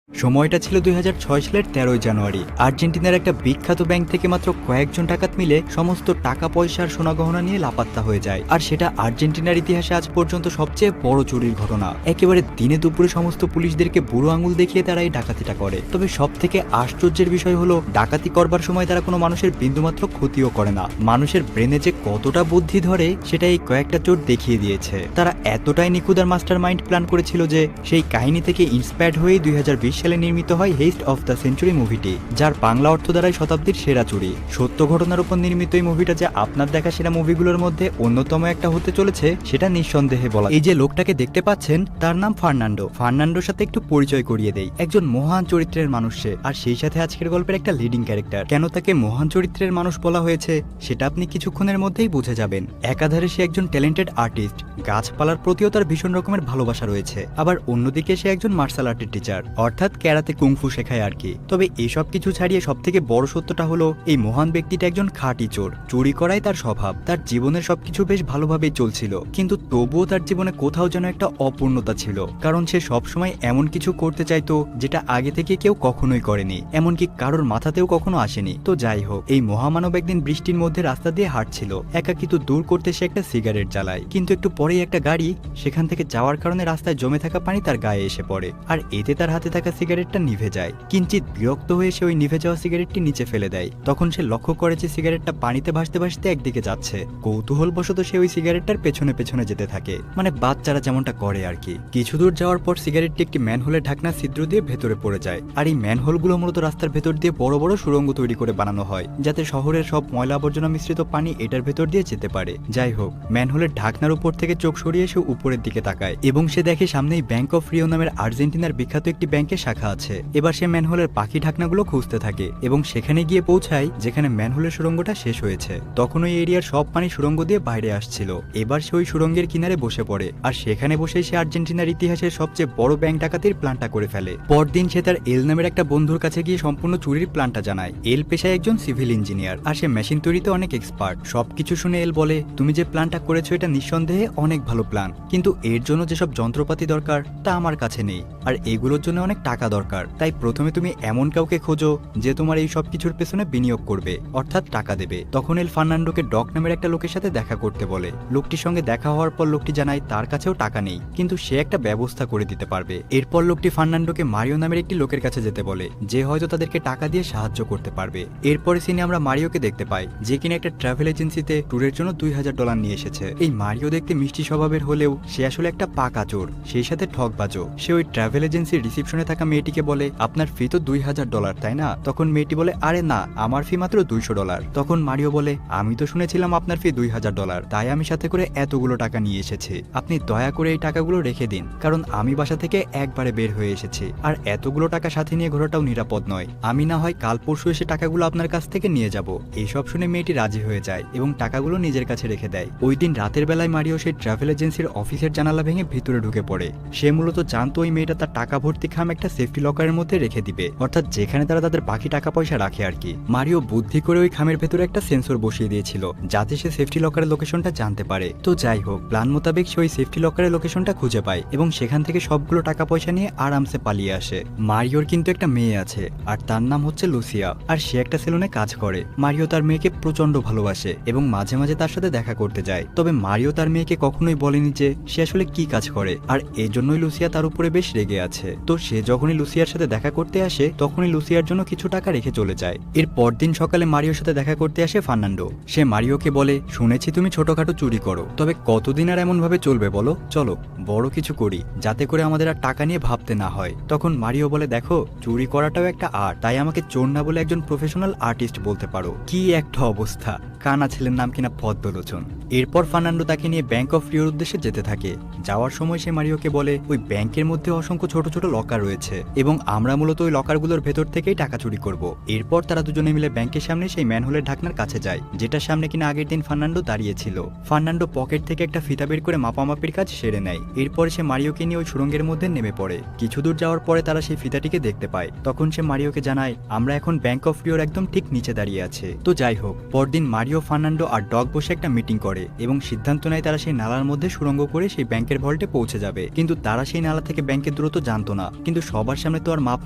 সময়টা ছিল ২০০৬ সালের ১৩ই জানুয়ারি। আর্জেন্টিনার একটা বিখ্যাত ব্যাংক থেকে মাত্র কয়েকজন ডাকাত মিলে সমস্ত টাকা পয়সা আর সোনাগহনা নিয়ে লাপাত্তা হয়ে যায়। আর সেটা আর্জেন্টিনার ইতিহাসে আজ পর্যন্ত সবচেয়ে বড় চুরির ঘটনা। একেবারে দিনে দুপুরে সমস্ত পুলিশদেরকে বুড়ো আঙুল দেখিয়ে তারা এই ডাকাতিটা করে। তবে সব থেকে আশ্চর্যের বিষয় হলো, ডাকাতি করবার সময় তারা কোনো মানুষের বিন্দুমাত্র ক্ষতিও করে না। মানুষের ব্রেনে যে কতটা বুদ্ধি ধরে সেটা এই কয়েকটা চোর দেখিয়ে দিয়েছে। তারা এতটাই নিখুঁত আর মাস্টার মাইন্ড প্ল্যান করেছিল যে সেই কাহিনী থেকে ইন্সপায়ার্ড হয়ে ২০২০ সালে নির্মিত হয় হেস্ট অফ দ্য সেঞ্চুরি মুভিটি, যার বাংলা অর্থ দ্বারাই শতাব্দীর সেরা চুরি। সত্য ঘটনার উপর নির্মিত এই মুভিটা যে আপনার দেখা সেরা মুভিগুলোর মধ্যে অন্যতম একটা হতে চলেছে সেটা নিঃসন্দেহে বলা। এই যে লোকটাকে দেখতে পাচ্ছেন তার নাম ফার্নান্ডো। ফার্নান্ডোর সাথে একটু পরিচয় করিয়ে দেই। একজন মহান চরিত্রের মানুষ সে, আর সেই সাথে আজকের গল্পের একটা লিডিং ক্যারেক্টার। কেন তাকে মহান চরিত্রের মানুষ বলা হয়েছে সেটা আপনি কিছুক্ষণের মধ্যেই বুঝে যাবেন। একাধারে সে একজন ট্যালেন্টেড আর্টিস্ট, গাছপালার প্রতিও তার ভীষণ রকমের ভালোবাসা রয়েছে। আবার অন্যদিকে সে একজন মার্শাল আর্টের টিচার, অর্থাৎ ক্যারাতে কুংফু শেখায় আর কি। তবে এইসব কিছু ছাড়িয়ে সব থেকে বড় সত্যটা হলো, এই মহান ব্যক্তিটা একজন খাঁটি চোর। চুরি করাই তার স্বভাব। তার জীবনের সবকিছু বেশ ভালোভাবেই চলছিল, কিন্তু তবুও তার জীবনে কোথাও যেন একটা অপূর্ণতা ছিল। কারণ সে সবসময় এমন কিছু করতে চাইতো যেটা আগে থেকে কেউ কখনোই করেনি, এমনকি কারোর মাথাতেও কখনো আসেনি। তো যাই হোক, এই মহামানব একদিন বৃষ্টির মধ্যে রাস্তা দিয়ে হাঁটছিল। একাকিত্ব দূর করতে সে একটা সিগারেট জ্বালায়, কিন্তু একটু পরেই একটা গাড়ি সেখান থেকে যাওয়ার কারণে রাস্তায় জমে থাকা পানি তার গায়ে এসে পড়ে, আর এতে তার হাতে থাকা সিগারেটটা নিভে যায়। কিঞ্চিত বিরক্ত হয়ে সে ওই নিভে যাওয়া সিগারেটটি নিচে ফেলে দেয়। তখন সে লক্ষ্য করে যে সিগারেটটা পানিতে ভাসতে ভাসতে একদিকে যাচ্ছে। কৌতূহলবশত সে ওই সিগারেটটার পেছনে পেছনে যেতে থাকে, মানে বাচ্চারা যেমনটা করে আর কি। কিছু দূর যাওয়ার পর সিগারেটটি একটি ম্যানহোলের ঢাকনা ছিদ্র দিয়ে ভেতরে পড়ে যায়। আর এই ম্যানহোলগুলো মূলত রাস্তার ভেতর দিয়ে বড় বড় সুড়ঙ্গ তৈরি করে বানানো হয়, যাতে শহরের সব ময়লা আবর্জনা মিশ্রিত পানি এটার ভেতর দিয়ে যেতে পারে। যাই হোক, ম্যানহোলের ঢাকনার উপর থেকে চোখ সরিয়ে সে উপরের দিকে তাকায় এবং সে দেখে সামনেই ব্যাংক অফ রিও নামের আর্জেন্টিনার বিখ্যাত একটি ব্যাংকের শাখা আছে। এবার সে ম্যানহোলের বাকি ঢাকনাগুলো খুঁজতে থাকে এবং সেখানে গিয়ে পৌঁছায় যেখানে ম্যানহোলের সুড়ঙ্গটা শেষ হয়েছে। তখন ওই এরিয়ার সব পানি সুড়ঙ্গ দিয়ে বাইরে আসছিল। এবার সে ওই সুড়ঙ্গের কিনারে বসে পড়ে, আর সেখানে বসে সে আর্জেন্টিনার ইতিহাসের সবচেয়ে বড় ব্যাংক ডাকাতির প্ল্যানটা করে ফেলে। পরদিন সে তার এল নামের একটা বন্ধুর কাছে গিয়ে সম্পূর্ণ চুরির প্ল্যানটা জানায়। এল পেশায় একজন সিভিল ইঞ্জিনিয়ার, আর সে মেশিন তৈরিতে অনেক এক্সপার্ট। সবকিছু শুনে এল বলে, তুমি যে প্ল্যানটা করেছো এটা নিঃসন্দেহে অনেক ভালো প্ল্যান, কিন্তু এর জন্য যেসব যন্ত্রপাতি দরকার তা আমার কাছে নেই, আর এগুলোর জন্য অনেক টাকা দরকার। তাই প্রথমে তুমি এমন কাউকে খোঁজো যে তোমার এই সব কিছুর পেছনে বিনিয়োগ করবে, অর্থাৎ টাকা দেবে। তখন এল ফার্নান্ডোকে ডক নামের একটা লোকের সাথে দেখা করতে বলে। লোকটির সঙ্গে দেখা হওয়ার পর লোকটি জানায় তার কাছেও টাকা নেই, কিন্তু সে একটা ব্যবস্থা করে দিতে পারবে। এরপর লোকটি ফার্নান্ডোকে মারিও নামের একটি লোকের কাছে যেতে বলে, যে হয়তো তাদেরকে টাকা দিয়ে সাহায্য করতে পারবে। এরপরে সিনে আমরা মারিওকে দেখতে পাই, যে কিনা একটা ট্রাভেল এজেন্সিতে ট্যুরের জন্য $২০০০ নিয়ে এসেছে। এই মারিও দেখতে মিষ্টি স্বভাবের হলেও সে আসলে একটা পাকা চোর, সেই সাথে ঠকবাজও। সে ওই ট্রাভেল এজেন্সির রিসিপশনে থাকা মেয়েটিকে বলে, আপনার ফি তো $২০০০, তাই না? তখন মেয়েটি বলে, আরে না, আমার ফি মাত্র $২০০। তখন মারিও বলে, আমি তো শুনেছিলাম আপনার ফি $২০০০, তাই আমি সাথে করে এতগুলো টাকা নিয়ে এসেছি। আপনি দয়া করে এই টাকাগুলো রেখে দিন, কারণ আমি বাসা থেকে একবারে বের হয়ে এসেছি, আর এতগুলো টাকা সাথে নিয়ে ঘোরাটাও নিরাপদ নয়। আমি না হয় কাল পরশু এসে টাকাগুলো আপনার কাছ থেকে নিয়ে যাব। এইসব শুনে মেয়েটি রাজি হয়ে যায় এবং টাকাগুলো নিজের কাছে রেখে দেয়। ওই দিন রাতের বেলায় মারিও সেই ট্রাভেল এজেন্সির অফিসের জানালা ভেঙে ভিতরে ঢুকে পড়ে। সে মূলত জানতো ওই মেয়েটা তার টাকা ভর্তি খাম একটা সেফটি লকারের মধ্যে রেখে দিবে, অর্থাৎ যেখানে তারা তাদের বাকি টাকা পয়সা রাখে আর কি। মারিও বুদ্ধি করে ওই খামের ভেতরে একটা সেন্সর বসিয়ে দিয়েছিল, যাতে সে সেফটি লকারের লোকেশনটা জানতে পারে। তো যাই হোক, প্ল্যান মোতাবেক সে ওই সেফটি লকারের লোকেশনটা খুঁজে পায় এবং সেখান থেকে সবগুলো টাকা পয়সা নিয়ে আরামসে পালিয়ে আসে। মারিওর কিন্তু একটা মেয়ে আছে, আর তার নাম হচ্ছে লুসিয়া, আর সে একটা সেলুনে কাজ করে। মারিও তার মেয়েকে প্রচন্ড ভালোবাসে এবং মাঝে মাঝে তার সাথে দেখা করতে যায়। তবে মারিও তার মেয়েকে কখনোই বলেনি যে সে আসলে কি কাজ করে, আর এজন্যই লুসিয়া তার উপরে বেশ রেগে আছে। তো সে যখনই লুসিয়ার সাথে দেখা করতে আসে তখনই লুসিয়ার জন্য কিছু টাকা রেখে চলে যায়। এর পরদিন সকালে মারিওর সাথে দেখা করতে আসে ফার্নান্ডো। সে মারিওকে বলে, শুনেছি তুমি ছোটখাটো চুরি করো, তবে কতদিন আর এমন ভাবে চলবে বলো? চলো বড় কিছু করি, যাতে করে আমাদের আর টাকা নিয়ে ভাবতে না হয়। তখন মারিও বলে, দেখো, চুরি করাটাও একটা আর্ট, তাই আমাকে চোর না বলে একজন প্রফেশনাল আর্টিস্ট বলতে পারো। কি একটা অবস্থা! কানা ছেলের নাম কিনা পদ্মলোচন। এরপর ফার্নান্ডো তাকে নিয়ে ব্যাংক অফ রিওর উদ্দেশ্যে যেতে থাকে। যাওয়ার সময় সে মারিওকে বলে, ওই ব্যাংকের মধ্যে অসংখ্য ছোট ছোট লকার রয়েছে এবং আমরা মূলত ওই লকারগুলোর ভেতর থেকেই টাকা চুরি করব। এরপর তারা দুজনে মিলে ব্যাংকের সামনে সেই ম্যানহোলের ঢাকনার কাছে যায়, যেটার সামনে কিনা আগের দিন ফার্নান্ডো দাঁড়িয়েছিল। ফার্নান্ডো পকেট থেকে একটা ফিতা বের করে মাপামাপির কাজ সেরে নেয়। এরপর সে মারিওকে নিয়ে ওই সুড়ঙ্গের মধ্যে নেমে পড়ে। কিছু দূর যাওয়ার পরে তারা সেই ফিতাটিকে দেখতে পায়। তখন সে মারিওকে জানায়, আমরা এখন ব্যাংক অফ রিওর একদম ঠিক নিচে দাঁড়িয়ে আছে। তো যাই হোক, পরদিন মারিও মারিও, ফার্নান্ডো আর ডগ বসে একটা মিটিং করে এবং সিদ্ধান্ত নেয় তারা সেই নালার মধ্যে সুড়ঙ্গ করে সেই ব্যাংকের ভল্টে পৌঁছে যাবে। কিন্তু তারা সেই নালা থেকে ব্যাংকের দূরত্ব জানতো না, কিন্তু সবার সামনে তো আর মাপ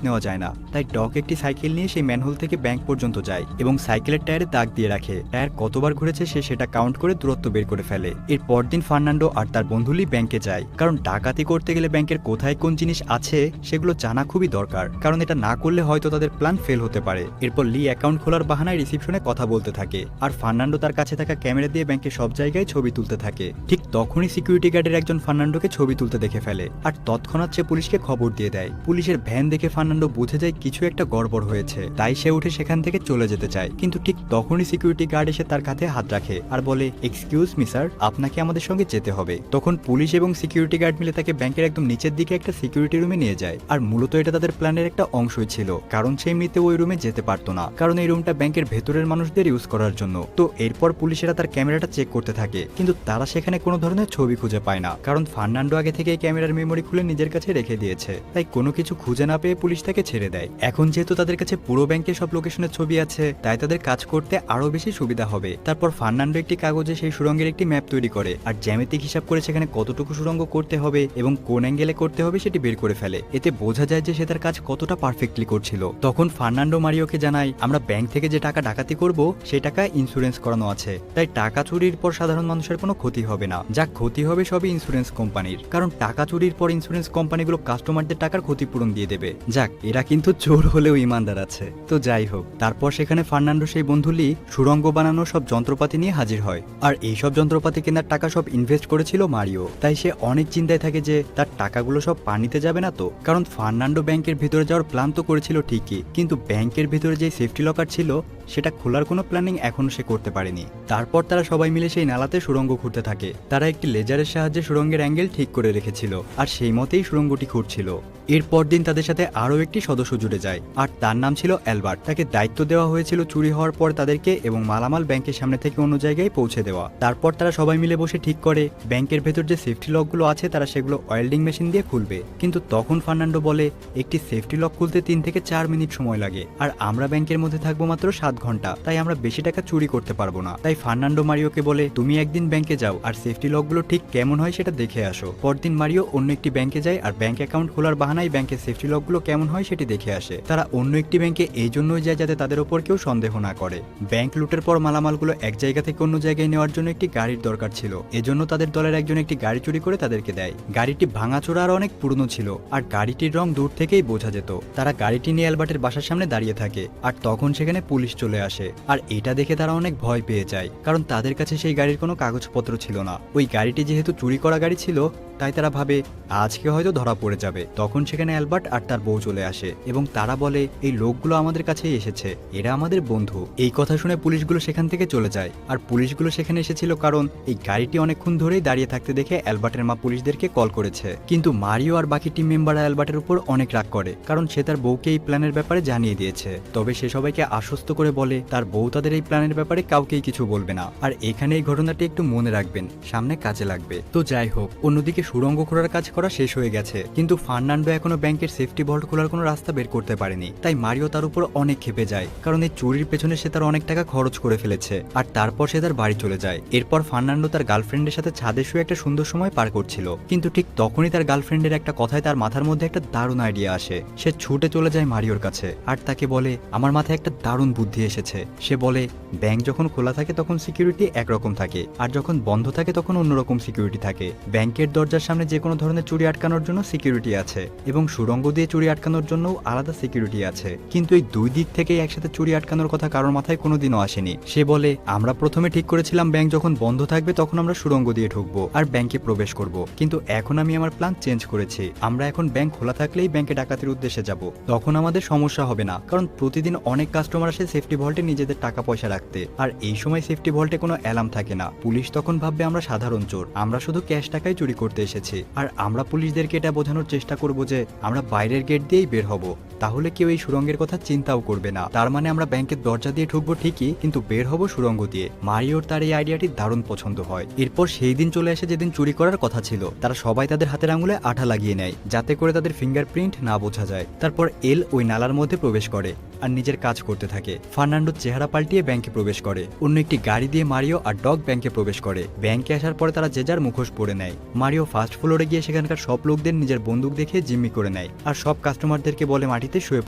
নেওয়া যায় না। তাই ডগ একটি সাইকেল নিয়ে সেই ম্যানহোল থেকে ব্যাংক পর্যন্ত যায় এবং সাইকেলের টায়ারে দাগ দিয়ে রাখে। টায়ার কতবার ঘুরেছে সে সেটা কাউন্ট করে দূরত্ব বের করে ফেলে। এর পরদিন ফার্নান্ডো আর তার বন্ধু লি ব্যাংকে যায়, কারণ ডাকাতি করতে গেলে ব্যাংকের কোথায় কোন জিনিস আছে সেগুলো জানা খুবই দরকার, কারণ এটা না করলে হয়তো তাদের প্ল্যান ফেল হতে পারে। এরপর লি অ্যাকাউন্ট খোলার বাহানায় রিসিপশনে কথা বলতে থাকে আর ফার্নান্ডো তার কাছে থাকা ক্যামেরা দিয়ে ব্যাংকের সব জায়গায় ছবি তুলতে থাকে। ঠিক তখনই সিকিউরিটি গার্ডের একজন ফার্নান্ডোকে ছবি তুলতে দেখে ফেলে আর তৎক্ষণাৎ সে পুলিশকে খবর দিয়ে দেয়। পুলিশের ভ্যান দেখে ফার্নান্ডো বুঝে যায় কিছু একটা গড়বড় হয়েছে, তাই সে উঠে সেখান থেকে চলে যেতে চায়। কিন্তু ঠিক তখনই সিকিউরিটি গার্ড এসে তার কাঁধে হাত রাখে আর বলে, এক্সকিউজ মি স্যার, আপনাকে আমাদের সঙ্গে যেতে হবে। তখন পুলিশ এবং সিকিউরিটি গার্ড মিলে তাকে ব্যাংকের একদম নিচের দিকে একটা সিকিউরিটি রুমে নিয়ে যায়। আর মূলত এটা তাদের প্ল্যানের একটা অংশই ছিল, কারণ সে এমনিতে ওই রুমে যেতে পারতো না, কারণ এই রুমটা ব্যাংকের ভেতরের মানুষদের ইউজ করার জন্য। তো এরপর পুলিশেরা তার ক্যামেরাটা চেক করতে থাকে, কিন্তু তারা সেখানে কোনো ধরনের ছবি খুঁজে পায় না, কারণ ফার্নান্ডো আগে থেকে এই ক্যামেরার মেমোরি খুলে নিজের কাছে রেখে দিয়েছে। তাই কোনো কিছু খুঁজে না পেয়ে পুলিশ তাকে ছেড়ে দেয়। এখন যেহেতু তাদের কাছে পুরো ব্যাংকের সব লোকেশনের ছবি আছে, তাই তাদের কাজ করতে আরো বেশি সুবিধা হবে। তারপর ফার্নান্ডো একটি কাগজে সেই সুড়ঙ্গের একটি ম্যাপ তৈরি করে আর জ্যামিতিক হিসাব করে সেখানে কতটুকু সুড়ঙ্গ করতে হবে এবং কোন অ্যাঙ্গেলে করতে হবে সেটি বের করে ফেলে। এতে বোঝা যায় যে সে তার কাজ কতটা পারফেক্টলি করছিল। তখন ফার্নান্ডো মারিওকে জানায়, আমরা ব্যাংক থেকে যে টাকা ডাকাতি করব সেই টাকা ইন্স্যুরেন্স করানো আছে, তাই টাকা চুরির পর সাধারণ মানুষের কোনো ক্ষতি হবে না, যা ক্ষতি হবে সবই ইন্স্যুরেন্স কোম্পানির, কারণ টাকা চুরির পর ইন্স্যুরেন্স কোম্পানিগুলো কাস্টমারদের টাকার ক্ষতিপূরণ দিয়ে দেবে। যাক, এরা কিন্তু চোর হলেও ইমানদার আছে। তো যাই হোক, তারপর সেখানে ফার্নান্ডো সেই বন্ধু লি সুড়ঙ্গ বানানো সব যন্ত্রপাতি নিয়ে হাজির হয় আর এই সব যন্ত্রপাতি কেনার টাকা সব ইনভেস্ট করেছিল মারিও। তাই সে অনেক চিন্তায় থাকে যে তার টাকাগুলো সব পানিতে যাবে না তো, কারণ ফার্নান্ডো ব্যাংকের ভিতরে যাওয়ার প্ল্যান তো করেছিল ঠিকই, কিন্তু ব্যাংকের ভিতরে যে সেফটি লকার ছিল সেটা খোলার কোনো প্ল্যানিং এখনো সে করতে পারেনি। তারপর তারা সবাই মিলে সেই নালাতে সুড়ঙ্গ খুঁড়তে থাকে। তারা একটি লেজারের সাহায্যে সুড়ঙ্গের অ্যাঙ্গেল ঠিক করে রেখেছিল আর সেই মতেই সুড়ঙ্গটি খুঁড়ছিল। এরপর দিন তাদের সাথে আরও একটি সদস্য জুড়ে যায় আর তার নাম ছিল অ্যালবার্ট। তাকে দায়িত্ব দেওয়া হয়েছিল চুরি হওয়ার পর তাদেরকে এবং মালামাল ব্যাংকের সামনে থেকে অন্য জায়গায় পৌঁছে দেওয়া। তারপর তারা সবাই মিলে বসে ঠিক করে ব্যাংকের ভেতর যে সেফটি লকগুলো আছে তারা সেগুলো ওয়েল্ডিং মেশিন দিয়ে খুলবে। কিন্তু তখন ফার্নান্ডো বলে, একটি সেফটি লক খুলতে 3 থেকে 4 মিনিট সময় লাগে আর আমরা ব্যাংকের মধ্যে থাকবো মাত্র 7 ঘন্টা, তাই আমরা বেশি টাকা চুরি করতে পারবো না। তাই ফার্নান্ডো মারিওকে বলে, তুমি একদিন ব্যাংকে যাও আর সেফটি লকগুলো ঠিক কেমন হয় সেটা দেখে আসো। পরদিন মারিও অন্য একটি ব্যাংকে যায় আর ব্যাংক অ্যাকাউন্ট খোলার বাহানায় ব্যাংকের সেফটি লকগুলো কেমন হয় সেটি দেখে আসে। তারা অন্য একটি ব্যাংকে এই জন্যই যায় যাতে তাদের ওপর কেউ সন্দেহ না করে। ব্যাংক লুটের পর মালামালগুলো এক জায়গা থেকে অন্য জায়গায় নেওয়ার জন্য একটি গাড়ির দরকার ছিল, এজন্য তাদের দলের একজন একটি গাড়ি চুরি করে তাদেরকে দেয়। গাড়িটি ভাঙাচোরা আর অনেক পুরনো ছিল আর গাড়িটির রং দূর থেকেই বোঝা যেত। তারা গাড়িটি নিয়ে অ্যালবার্টের বাসার সামনে দাঁড়িয়ে থাকে আর তখন সেখানে পুলিশ চলে আসে আর এটা দেখে তারা অনেক ভয় পেয়ে যায়, কারণ তাদের কাছে সেই গাড়ির কোনো কাগজপত্র ছিল না। ওই গাড়িটি যেহেতু চুরি করা গাড়ি ছিল তাই তারা ভাবে আজকে হয়তো ধরা পড়ে যাবে। তখন সেখানে অ্যালবার্ট আর তার বউ চলে আসে এবং তারা বলে, এই লোকগুলো আমাদের কাছেই এসেছে, এরা আমাদের বন্ধু। এই কথা শুনে পুলিশগুলো সেখান থেকে চলে যায় আর পুলিশগুলো সেখানে এসেছিল কারণ এই গাড়িটি অনেকক্ষণ ধরেই দাঁড়িয়ে থাকতে দেখে অ্যালবার্টের মা পুলিশদেরকে কল করেছে। কিন্তু মারিও আর বাকি টিম মেম্বাররা অ্যালবার্টের উপর অনেক রাগ করে, কারণ সে তার বউকে এই প্ল্যানের ব্যাপারে জানিয়ে দিয়েছে। তবে সে সবাইকে আশ্বস্ত করে বলে তার বউ তাদের এই প্ল্যানের ব্যাপারে কাউকেই কিছু বলবে না আর এখানে এই ঘটনাটি একটু মনে রাখবেন, সামনে কাজে লাগবে। তো যাই হোক, অন্যদিকে সুড়ঙ্গ খোঁড়ার কাজ করা শেষ হয়ে গেছে, কিন্তু ফার্নান্ডো এখনো ব্যাংকের সেফটি ভল্ট খোলার কোনো রাস্তা বের করতে পারেনি। তাই মারিও তার উপর অনেক ক্ষেপে যায়, কারণ এই চুরির পেছনে সে তার অনেক টাকা খরচ করে ফেলেছে আর তারপর সে তার বাড়ি চলে যায়। এরপর ফার্নান্ডো তার গার্লফ্রেন্ডের সাথে ছাদে শুয়ে একটা সুন্দর সময় পার করছিল, কিন্তু ঠিক তখনই তার গার্লফ্রেন্ডের একটা কথায় তার মাথার মধ্যে একটা দারুণ আইডিয়া আসে। সে ছুটে চলে যায় মারিওর কাছে আর তাকে বলে, আমার মাথায় একটা দারুণ বুদ্ধি এসেছে। সে বলে, ব্যাংক যখন খোলা থাকে তখন সিকিউরিটি একরকম থাকে আর যখন বন্ধ থাকে তখন অন্যরকম সিকিউরিটি থাকে। ব্যাংকের দরজার সামনে যে কোনো ধরনের চুরি আটকানোর জন্য সিকিউরিটি আছে এবং সুড়ঙ্গ দিয়ে চুরি আটকানোর জন্য আলাদা সিকিউরিটি আছে, কিন্তু এই দুই দিক থেকেই একসাথে চুরি আটকানোর কথা কারোর মাথায় কোনোদিনও আসেনি। সে বলে, আমরা প্রথমে ঠিক করেছিলাম ব্যাংক যখন বন্ধ থাকবে তখন আমরা সুড়ঙ্গ দিয়ে ঢুকবো আর ব্যাংকে প্রবেশ করব, কিন্তু এখন আমি আমার প্ল্যান চেঞ্জ করেছি। আমরা এখন ব্যাংক খোলা থাকলেই ব্যাংকে ডাকাতির উদ্দেশ্যে যাব, তখন আমাদের সমস্যা হবে না, কারণ প্রতিদিন অনেক কাস্টমার আসে সেফটি ভল্টে নিজেদের টাকা পয়সা রাখতে আর এই সময় সেফটি ভল্টে কোনো অ্যালার্ম থাকে না। পুলিশ তখন ভাববে আমরা সাধারণ চোর, আমরা শুধু ক্যাশ টাকাই চুরি করতে এসেছি। আর আমরা পুলিশদেরকে এটা বোঝানোর চেষ্টা করব যে আমরা বাইরের গেট দিয়েই বের হব, তাহলে কেউ এই সুড়ঙ্গের কথা চিন্তাও করবে না। তার মানে আমরা ব্যাংকের দরজা দিয়ে ঢুকবো ঠিকই, কিন্তু বের হব সুড়ঙ্গ দিয়ে। মারিওর তার এই আইডিয়াটি দারুণ পছন্দ হয়। এরপর সেই দিন চলে আসে যেদিন চুরি করার কথা ছিল। তারা সবাই তাদের হাতের আঙুলে আঠা লাগিয়ে নেয় যাতে করে তাদের ফিঙ্গারপ্রিন্ট না বোঝা যায়। তারপর এল ওই নালার মধ্যে প্রবেশ করে আর নিজের কাজ করতে থাকে। ফার্নান্ডো চেহারা পাল্টিয়ে ব্যাংকে প্রবেশ করে। অন্য একটি গাড়ি দিয়ে মারিও আর ডগ ব্যাংকে প্রবেশ করে। ব্যাংকে আসার পরে তারা যে যার মুখোশ পরে নেয়। মারিও ফার্স্ট ফ্লোরে গিয়ে সেখানকার সব লোকদের নিজের বন্দুক দেখে জিম্মি করে নেয় আর সব কাস্টমারদেরকে বলে মাটিতে শুয়ে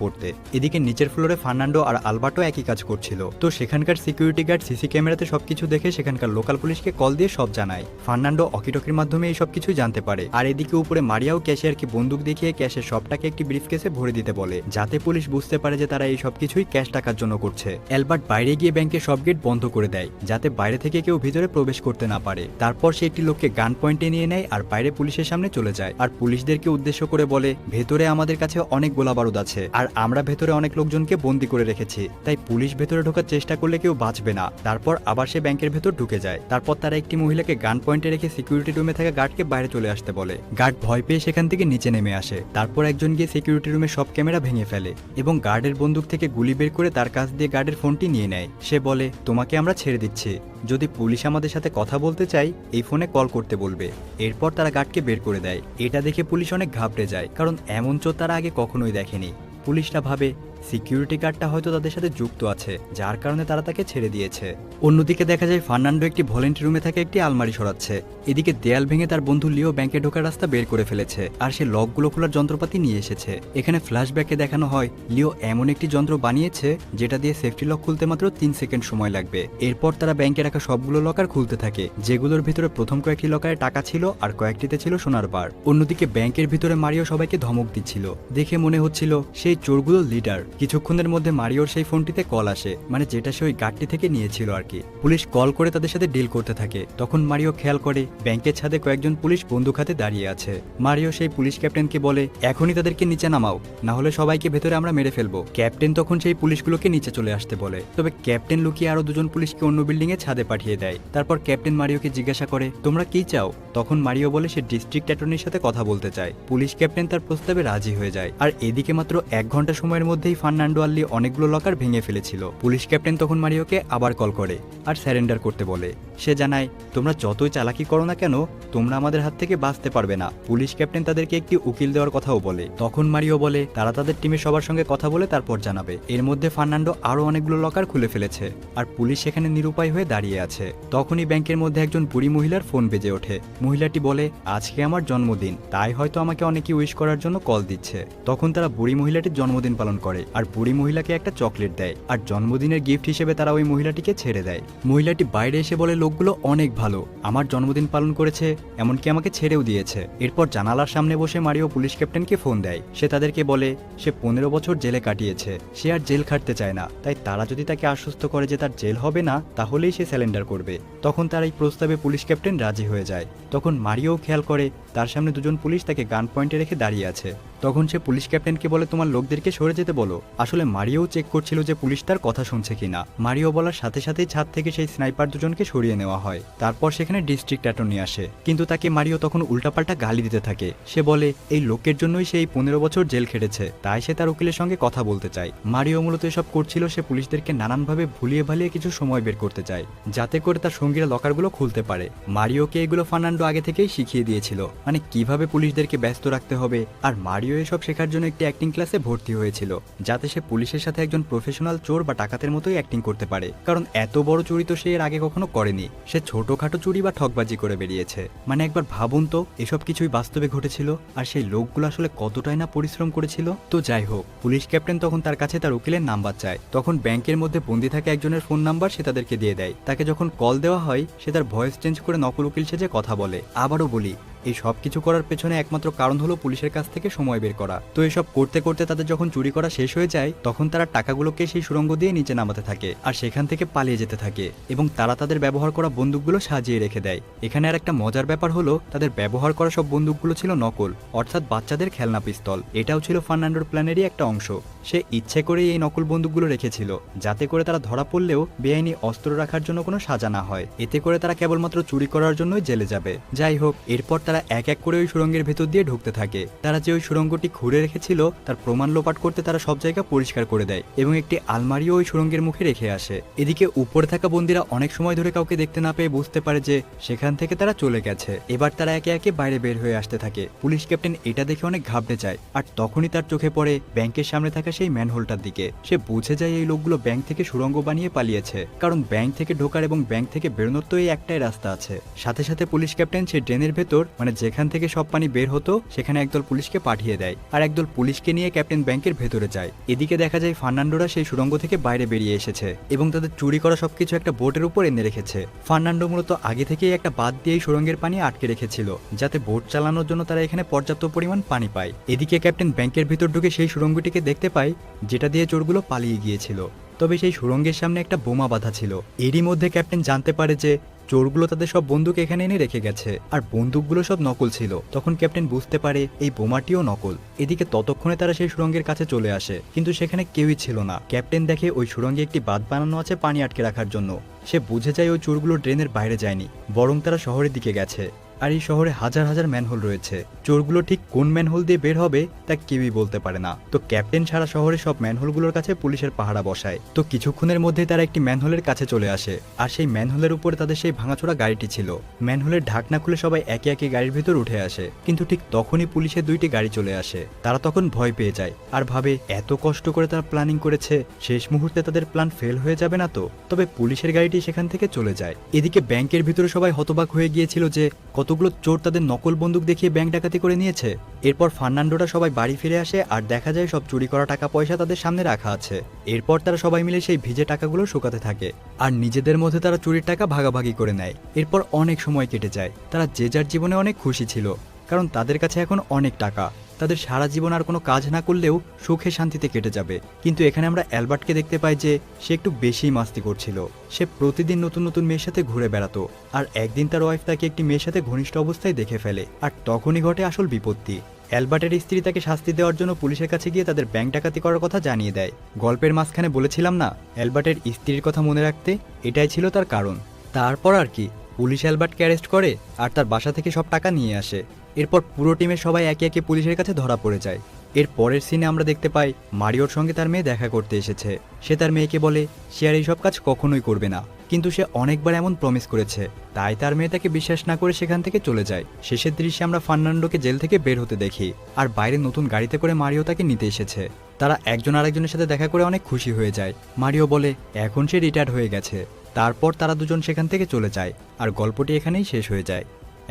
পড়তে। এদিকে নিচের ফ্লোরে ফার্নান্ডো আর আলবার্টো একই কাজ করছিল। তো সেখানকার সিকিউরিটি গার্ড সিসি ক্যামেরাতে সবকিছু দেখে সেখানকার লোকাল পুলিশকে কল দিয়ে সব জানায়। ফার্নান্ডো অকিটকির মাধ্যমে এই সব কিছুই জানতে পারে। আর এদিকে উপরে মারিয়াও ক্যাশিয়ারকে বন্দুক দেখিয়ে ক্যাশের সবটাকে একটি ব্রিফকেসে ভরে দিতে বলে, যাতে পুলিশ বুঝতে পারে যে তারা এই সব কিছুই ক্যাশ টাকার জন্য করছে। অ্যালবার্ট বাইরে গিয়ে ব্যাংকের সব গেট বন্ধ করে দেয়, যাতে বাইরে থেকে কেউ ভিতরে প্রবেশ করতে না পারে। তারপর সে একটি লোককে গান পয়েন্টে নিয়ে নেয় আর বাইরে পুলিশের সামনে চলে যায়। আর পুলিশদেরকে উদ্দেশ্য করে বলে, ভেতরে আমাদের কাছে অনেক গোলাবারুদ আছে আর আমরা ভেতরে অনেক লোকজনকে বন্দি করে রেখেছি, তাই পুলিশ ভেতরে ঢোকার চেষ্টা করলে কেউ বাঁচবে না। তারপর আবার সে ব্যাংকের ভেতর ঢুকে যায়। তারপর তারা একটি মহিলাকে গান পয়েন্টে রেখে সিকিউরিটি রুমে থাকা গার্ডকে বাইরে চলে আসতে বলে। গার্ড ভয় পেয়ে সেখান থেকে নিচে নেমে আসে। তারপর একজন গিয়ে সিকিউরিটি রুমে সব ক্যামেরা ভেঙে ফেলে এবং গার্ডের বন্দুক থেকে গুলি বের করে তার কাছ দিয়ে গার্ডের ফোনটি নিয়ে নেয়। সে বলে, তোমাকে আমরা ছেড়ে দিচ্ছি, যদি পুলিশ আমাদের সাথে কথা বলতে চাই এই ফোনে কল করতে বলবে। এরপর তারা গার্ডকে বের করে দেয়। এটা দেখে পুলিশ অনেক ঘাবড়ে যায়, কারণ এমন চোর তারা আগে কখনোই দেখেনি। পুলিশরা ভাবে সিকিউরিটি গার্ডটা হয়তো তাদের সাথে যুক্ত আছে, যার কারণে তারা তাকে ছেড়ে দিয়েছে। অন্যদিকে দেখা যায় ফার্নান্ডো একটি ভলেন্টিয়ার রুমে থাকে একটি আলমারি সরাচ্ছে। এদিকে দেয়াল ভেঙে তার বন্ধু লিও ব্যাংকে ঢোকার রাস্তা বের করে ফেলেছে আর সে লকগুলো খোলার যন্ত্রপাতি নিয়ে এসেছে। এখানে ফ্ল্যাশব্যাকে দেখানো হয় লিও এমন একটি যন্ত্র বানিয়েছে যেটা দিয়ে সেফটি লক খুলতে মাত্র 3 সেকেন্ড সময় লাগবে। এরপর তারা ব্যাংকে রাখা সবগুলো লকার খুলতে থাকে, যেগুলোর ভিতরে প্রথম কয়েকটি লকারে টাকা ছিল আর কয়েকটিতে ছিল সোনার বার। অন্যদিকে ব্যাংকের ভিতরে মারিও সবাইকে ধমক দিচ্ছিল, দেখে মনে হচ্ছিল সেই চোরগুলোর লিডার। কিছুক্ষণের মধ্যে মারিওর সেই ফোনটিতে কল আসে, মানে যেটা সে ওই গার্ডটি থেকে নিয়েছিল আর কি। পুলিশ কল করে তাদের সাথে ডিল করতে থাকে। তখন মারিও খেয়াল করে ব্যাংকের ছাদে কয়েকজন পুলিশ বন্দুক হাতে দাঁড়িয়ে আছে। মারিও সেই পুলিশ ক্যাপ্টেনকে বলে, এখনই তাদেরকে নিচে নামাও, না হলে সবাইকে ভেতরে আমরা মেরে ফেলবো। ক্যাপ্টেন তখন সেই পুলিশগুলোকে নিচে চলে আসতে বলে, তবে ক্যাপ্টেন লুকিয়ে আরো দুজন পুলিশকে অন্য বিল্ডিং এ ছাদে পাঠিয়ে দেয়। তারপর ক্যাপ্টেন মারিওকে জিজ্ঞাসা করে, তোমরা কি চাও? তখন মারিও বলে সে ডিস্ট্রিক্ট অ্যাটর্নির সাথে কথা বলতে চায়। পুলিশ ক্যাপ্টেন তার প্রস্তাবে রাজি হয়ে যায়। আর এদিকে মাত্র 1 ঘন্টা সময়ের মধ্যেই ফার্নান্ডো আর লি অনেকগুলো লকার ভেঙে ফেলেছিল। পুলিশ ক্যাপ্টেন তখন মারিওকে আবার কল করে আর স্যারেন্ডার করতে বলে। সে জানায়, তোমরা যতই চালাকি করো না কেন, তোমরা আমাদের হাত থেকে বাঁচতে পারবে না। পুলিশ ক্যাপ্টেন তাদেরকে একটি উকিল দেওয়ার কথাও বলে। তখন মারিও বলে তারা তাদের টিমের সবার সঙ্গে কথা বলে তারপর জানাবে। এর মধ্যে ফার্নান্ডো আরো অনেকগুলো লকার খুলে ফেলেছে আর পুলিশ সেখানে নিরুপায় হয়ে দাঁড়িয়ে আছে। তখনই ব্যাংকের মধ্যে একজন বুড়ি মহিলার ফোন বেজে ওঠে। মহিলাটি বলে, আজকে আমার জন্মদিন, তাই হয়তো আমাকে অনেকে উইশ করার জন্য কল দিচ্ছে। তখন তারা বুড়ি মহিলাটির জন্মদিন পালন করে আর বুড়ি মহিলাকে একটা চকলেট দেয় আর জন্মদিনের গিফট হিসেবে তারা ওই মহিলাটিকে ছেড়ে দেয়। মহিলাটি বাইরে এসে বলে, লোকগুলো অনেক ভালো, আমার জন্মদিন পালন করেছে, এমনকি আমাকে ছেড়েও দিয়েছে। এরপর জানালার সামনে বসে মারিও পুলিশ ক্যাপ্টেনকে ফোন দেয়। সে তাদেরকে বলে সে 15 বছর জেলে কাটিয়েছে, সে আর জেল খাটতে চায় না, তাই তারা যদি তাকে আশ্বস্ত করে যে তার জেল হবে না, তাহলেই সে স্যালেন্ডার করবে। তখন তার এই প্রস্তাবে পুলিশ ক্যাপ্টেন রাজি হয়ে যায়। তখন মারিও খেয়াল করে তার সামনে দুজন পুলিশ তাকে গান পয়েন্টে রেখে দাঁড়িয়ে আছে। তখন সে পুলিশ ক্যাপ্টেনকে বলে, তোমার লোকদেরকে সরে যেতে বলো। আসলে মারিও চেক করছিল যে পুলিশ তার কথা শুনছে কিনা। মারিও বলার সাথে সাথেই ছাদ থেকে সেই স্নাইপার দুজনকে সরিয়ে নেওয়া হয়। তারপর সেখানে ডিস্ট্রিক্ট অ্যাটর্নি আসে, কিন্তু তাকে মারিও তখন উল্টাপাল্টা গালি দিতে থাকে। সে বলে এই লোকের জন্যই সে এই 15 বছর জেল খেটেছে, তাই সে তার উকিলের সঙ্গে কথা বলতে চায়। মারিও মূলত এসব করছিল সে পুলিশদেরকে নানানভাবে ভুলিয়ে ভালিয়ে কিছু সময় বের করতে চায়, যাতে করে তার সঙ্গীরা লকারগুলো খুলতে পারে। মারিওকে এগুলো ফার্নান্ডো আগে থেকেই শিখিয়ে দিয়েছিল, মানে কিভাবে পুলিশদেরকে ব্যস্ত রাখতে হবে। আর মারিও এসব শেখার জন্য একটি অ্যাক্টিং ক্লাসে ভর্তি হয়েছিল, যাতে সে পুলিশের সাথে একজন প্রফেশনাল চোর বা ডাকাতের মতোই অ্যাক্টিং করতে পারে। কারণ এত বড় চুরি তো সে এর আগে কখনো করেনি, সে ছোটখাটো চুরি বা ঠকবাজি করে বেরিয়েছে। মানে একবার ভাবুন তো, এসব কিছুই বাস্তবে ঘটেছিল আর সেই লোকগুলো আসলে কতটাই না পরিশ্রম করেছিল। তো যাই হোক, পুলিশ ক্যাপ্টেন তখন তার কাছে তার উকিলের নাম্বার চায়। তখন ব্যাংকের মধ্যে বন্দি থাকে একজনের ফোন নাম্বার সে তাদেরকে দিয়ে দেয়। তাকে যখন কল দেওয়া হয় সে তার ভয়েস চেঞ্জ করে নকল উকিল সেজে কথা বলে। আবারও বলি, এই সব কিছু করার পেছনে একমাত্র কারণ হলো পুলিশের কাছ থেকে সময় বের করা। তো এসব করতে করতে তাদের যখন চুরি করা শেষ হয়ে যায়, তখন তারা টাকাগুলোকে সেই সুড়ঙ্গ দিয়ে নিচে নামাতে থাকে আর সেখান থেকে পালিয়ে যেতে থাকে এবং তারা তাদের ব্যবহার করা বন্দুকগুলো সাজিয়ে রেখে দেয়। এখানে আর একটা মজার ব্যাপার হলো, তাদের ব্যবহার করা সব বন্দুকগুলো ছিল নকল, অর্থাৎ বাচ্চাদের খেলনা পিস্তল। এটাও ছিল ফার্নান্ডোর প্ল্যানেরই একটা অংশ। সে ইচ্ছে করেই এই নকল বন্দুকগুলো রেখেছিল, যাতে করে তারা ধরা পড়লেও বেআইনি অস্ত্র রাখার জন্য কোনো সাজা না হয়। এতে করে তারা কেবলমাত্র চুরি করার জন্যই জেলে যাবে। যাই হোক, এরপর তারা তারা এক এক করে ওই সুড়ঙ্গের ভেতর দিয়ে ঢুকতে থাকে। তারা যে ওই সুড়ঙ্গটি খুঁড়ে রেখেছিল তার প্রমাণ লোপাট করতে তারা সব জায়গা পরিষ্কার করে দেয় এবং একটি আলমারিও ওই সুড়ঙ্গের মুখে রেখে আসে। এদিকে উপরে থাকা বন্দীরা অনেক সময় ধরে কাউকে দেখতে না পেয়ে বুঝতে পারে যে সেখান থেকে তারা চলে গেছে। এবার তারা একে একে বাইরে বের হয়ে আসতে থাকে। পুলিশ ক্যাপ্টেন এটা দেখে অনেক ঘাবড়ে যায়, আর তখনই তার চোখে পড়ে ব্যাংকের সামনে থাকা সেই ম্যানহোলটার দিকে। সে বুঝে যায় এই লোকগুলো ব্যাংক থেকে সুড়ঙ্গ বানিয়ে পালিয়েছে, কারণ ব্যাংক থেকে ঢোকার এবং ব্যাংক থেকে বেরোনোর তো এই একটাই রাস্তা আছে। সাথে সাথে পুলিশ ক্যাপ্টেন সেই ড্রেনের ভেতর, মানে যেখান থেকে সব পানি বের হতো, সেখানে একদল পুলিশকে পাঠিয়ে দেয়, আর একদল পুলিশকে নিয়ে ক্যাপ্টেন ব্যাংকের ভেতরে যায়। এদিকে দেখা যায় ফার্নান্ডোরা সেই সুড়ঙ্গ থেকে বাইরে বেরিয়ে এসেছে এবং তাদের চুরি করা সবকিছু একটা বোটের উপর এনে রেখেছে। ফার্নান্ডো মূলত আগে থেকেই একটা বাঁধ দিয়ে সুড়ঙ্গের পানি আটকে রেখেছিল, যাতে বোট চালানোর জন্য তারা এখানে পর্যাপ্ত পরিমাণ পানি পায়। এদিকে ক্যাপ্টেন ব্যাংকের ভিতর ঢুকে সেই সুড়ঙ্গটিকে দেখতে পায়, যেটা দিয়ে চোরগুলো পালিয়ে গিয়েছিল। তবে সেই সুড়ঙ্গের সামনে একটা বোমা বাঁধা ছিল। এরই মধ্যে ক্যাপ্টেন জানতে পারে যে চোরগুলো তাদের সব বন্দুক এখানে এনে রেখে গেছে, আর বন্দুকগুলো সব নকল ছিল। তখন ক্যাপ্টেন বুঝতে পারে এই বোমাটিও নকল। এদিকে ততক্ষণে তারা সেই সুড়ঙ্গের কাছে চলে আসে, কিন্তু সেখানে কেউই ছিল না। ক্যাপ্টেন দেখে ওই সুড়ঙ্গে একটি বাঁধ বানানো আছে পানি আটকে রাখার জন্য। সে বুঝে যায় ওই চোরগুলো ড্রেনের বাইরে যায়নি, বরং তারা শহরের দিকে গেছে। আর এই শহরে হাজার হাজার ম্যানহোল রয়েছে। চোরগুলো ঠিক কোন ম্যানহোল দিয়ে বের হবে তা কেউই বলতে পারে না। তো ক্যাপ্টেন সারা শহরে সব ম্যানহোলগুলোর কাছে পুলিশের পাহারা বসায়। তো কিছুক্ষণের মধ্যে তারা একটি ম্যানহোলের কাছে চলে আসে, আর সেই ম্যানহোলের উপরে তাদের সেই ভাঙাচোরা গাড়িটি ছিল। ম্যানহোলের ঢাকনা খুলে সবাই একে একে গাড়ির ভিতর উঠে আসে, কিন্তু ঠিক তখনই পুলিশের দুইটি গাড়ি চলে আসে। তারা তখন ভয় পেয়ে যায় আর ভাবে এত কষ্ট করে তারা প্ল্যানিং করেছে, শেষ মুহূর্তে তাদের প্ল্যান ফেল হয়ে যাবে না তো। তবে পুলিশের গাড়িটি সেখান থেকে চলে যায়। এদিকে ব্যাংকের ভিতরে সবাই হতবাক হয়ে গিয়েছিল যে কতগুলো চোর তাদের নকল বন্দুক দেখিয়ে ব্যাংক ডাকাতি করে নিয়েছে। এরপর ফার্নান্ডোরা সবাই বাড়ি ফিরে আসে, আর দেখা যায় সব চুরি করা টাকা পয়সা তাদের সামনে রাখা আছে। এরপর তারা সবাই মিলে সেই ভিজে টাকাগুলো শুকাতে থাকে, আর নিজেদের মধ্যে তারা চুরির টাকা ভাগাভাগি করে নেয়। এরপর অনেক সময় কেটে যায়। তারা যে যার জীবনে অনেক খুশি ছিল, কারণ তাদের কাছে এখন অনেক টাকা। তাদের সারা জীবন আর কোনো কাজ না করলেও সুখে শান্তিতে কেটে যাবে। কিন্তু এখানে আমরা অ্যালবার্টকে দেখতে পাই যে সে একটু বেশি মাস্তি করছিল। সে প্রতিদিন নতুন নতুন মেয়ের সাথে ঘুরে বেড়াতো, আর একদিন তার ওয়াইফ তাকে একটি মেয়ের সাথে ঘনিষ্ঠ অবস্থায় দেখে ফেলে, আর তখনই ঘটে আসল বিপত্তি। অ্যালবার্টের স্ত্রী তাকে শাস্তি দেওয়ার জন্য পুলিশের কাছে গিয়ে তাদের ব্যাংক ডাকাতি করার কথা জানিয়ে দেয়। গল্পের মাঝখানে বলেছিলাম না অ্যালবার্টের স্ত্রীর কথা মনে রাখতে, এটাই ছিল তার কারণ। তারপর আর কি, পুলিশ অ্যালবার্টকে অ্যারেস্ট করে আর তার বাসা থেকে সব টাকা নিয়ে আসে। এরপর পুরো টিমের সবাই একে একে পুলিশের কাছে ধরা পড়ে যায়। এর পরের সিনে আমরা দেখতে পাই মারিওর সঙ্গে তার মেয়ে দেখা করতে এসেছে। সে তার মেয়েকে বলে সে আর এইসব কাজ কখনোই করবে না, কিন্তু সে অনেকবার এমন প্রমিস করেছে। তাই তার মেয়ে তাকে বিশ্বাস না করে সেখান থেকে চলে যায়। শেষের দৃশ্যে আমরা ফার্নান্ডোকে জেল থেকে বের হতে দেখি, আর বাইরে নতুন গাড়িতে করে মারিও তাকে নিতে এসেছে। তারা একজন আরেকজনের সাথে দেখা করে অনেক খুশি হয়ে যায়। মারিও বলে এখন সে রিটায়ার্ড হয়ে গেছে। তারপর তারা দুজন সেখান থেকে চলে যায়, আর গল্পটি এখানেই শেষ হয়ে যায়।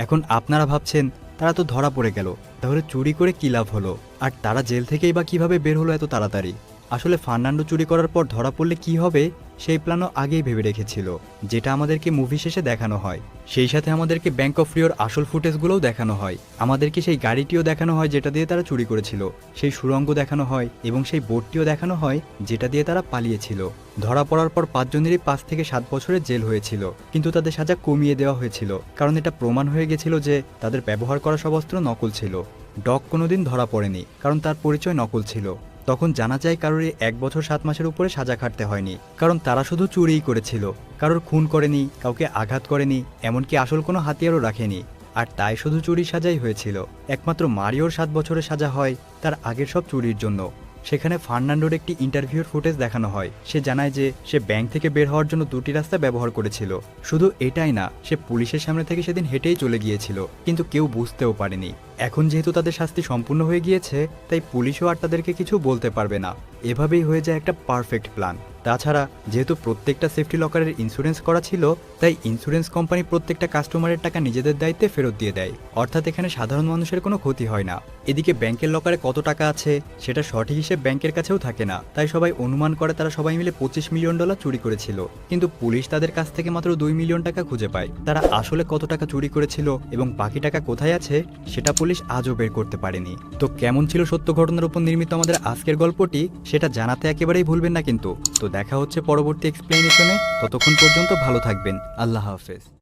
এখন আপনারা ভাবছেন তারা তো ধরা পড়ে গেল, তাহলে চুরি করে কী লাভ হলো, আর তারা জেল থেকেই বা কিভাবে বের হলো এত তাড়াতাড়ি? আসলে ফার্নান্ডো চুরি করার পর ধরা পড়লে কি হবে সেই প্ল্যানও আগেই ভেবে রেখেছিল, যেটা আমাদেরকে মুভি শেষে দেখানো হয়। সেই সাথে আমাদেরকে ব্যাংক অফ রিওর আসল ফুটেজগুলোও দেখানো হয়। আমাদেরকে সেই গাড়িটিও দেখানো হয় যেটা দিয়ে তারা চুরি করেছিল, সেই সুড়ঙ্গ দেখানো হয় এবং সেই বোটটিও দেখানো হয় যেটা দিয়ে তারা পালিয়েছিল। ধরা পড়ার পর 5 জনেরই 5 থেকে 7 বছরের জেল হয়েছিল, কিন্তু তাদের সাজা কমিয়ে দেওয়া হয়েছিল, কারণ এটা প্রমাণ হয়ে গেছিল যে তাদের ব্যবহার করা সব অস্ত্র নকল ছিল। ডগ কোনোদিন ধরা পড়েনি, কারণ তার পরিচয় নকল ছিল। তখন জানা যায় কারোর 1 বছর 7 মাসের উপরে সাজা খাটতে হয়নি, কারণ তারা শুধু চুরিই করেছিল, কারোর খুন করেনি, কাউকে আঘাত করেনি, এমনকি আসল কোনো হাতিয়ারও রাখেনি। আর তাই শুধু চুরির সাজাই হয়েছিল। একমাত্র মারিওর 7 বছরের সাজা হয় তার আগের সব চুরির জন্য। সেখানে ফার্নান্ডোর একটি ইন্টারভিউর ফুটেজ দেখানো হয়। সে জানায় যে সে ব্যাংক থেকে বের হওয়ার জন্য 2টি রাস্তা ব্যবহার করেছিল। শুধু এটাই না, সে পুলিশের সামনে থেকে সেদিন হেঁটেই চলে গিয়েছিল, কিন্তু কেউ বুঝতেও পারেনি। এখন যেহেতু তাদের শাস্তি সম্পূর্ণ হয়ে গিয়েছে, তাই পুলিশও আর তাদেরকে কিছু বলতে পারবে না। এভাবেই হয়ে যায় একটা পারফেক্ট প্ল্যান। তাছাড়া যেহেতু প্রত্যেকটা সেফটি লকারের ইন্স্যুরেন্স করা ছিল, তাই ইন্স্যুরেন্স কোম্পানি প্রত্যেকটা কাস্টমারের টাকা নিজেদের দায়িত্বে ফেরত দিয়ে দেয়, অর্থাৎ এখানে সাধারণ মানুষের কোনো ক্ষতি হয় না। এদিকে ব্যাংকের লকারে কত টাকা আছে সেটা সঠিক হিসেব ব্যাংকের কাছেও থাকে না, তাই সবাই অনুমান করে তারা সবাই মিলে $25 মিলিয়ন চুরি করেছিল। কিন্তু পুলিশ তাদের কাছ থেকে মাত্র $2 মিলিয়ন খুঁজে পায়। তারা আসলে কত টাকা চুরি করেছিল এবং বাকি টাকা কোথায় আছে সেটা পুলিশ আজও বের করতে পারেনি। তো কেমন ছিল সত্য ঘটনার উপর নির্মিত আমাদের আজকের গল্পটি সেটা জানাতে একেবারেই ভুলবেন না কিন্তু। তো দেখা হচ্ছে পরবর্তী এক্সপ্লেনেশনে। ততক্ষণ পর্যন্ত ভালো থাকবেন। আল্লাহ হাফেজ।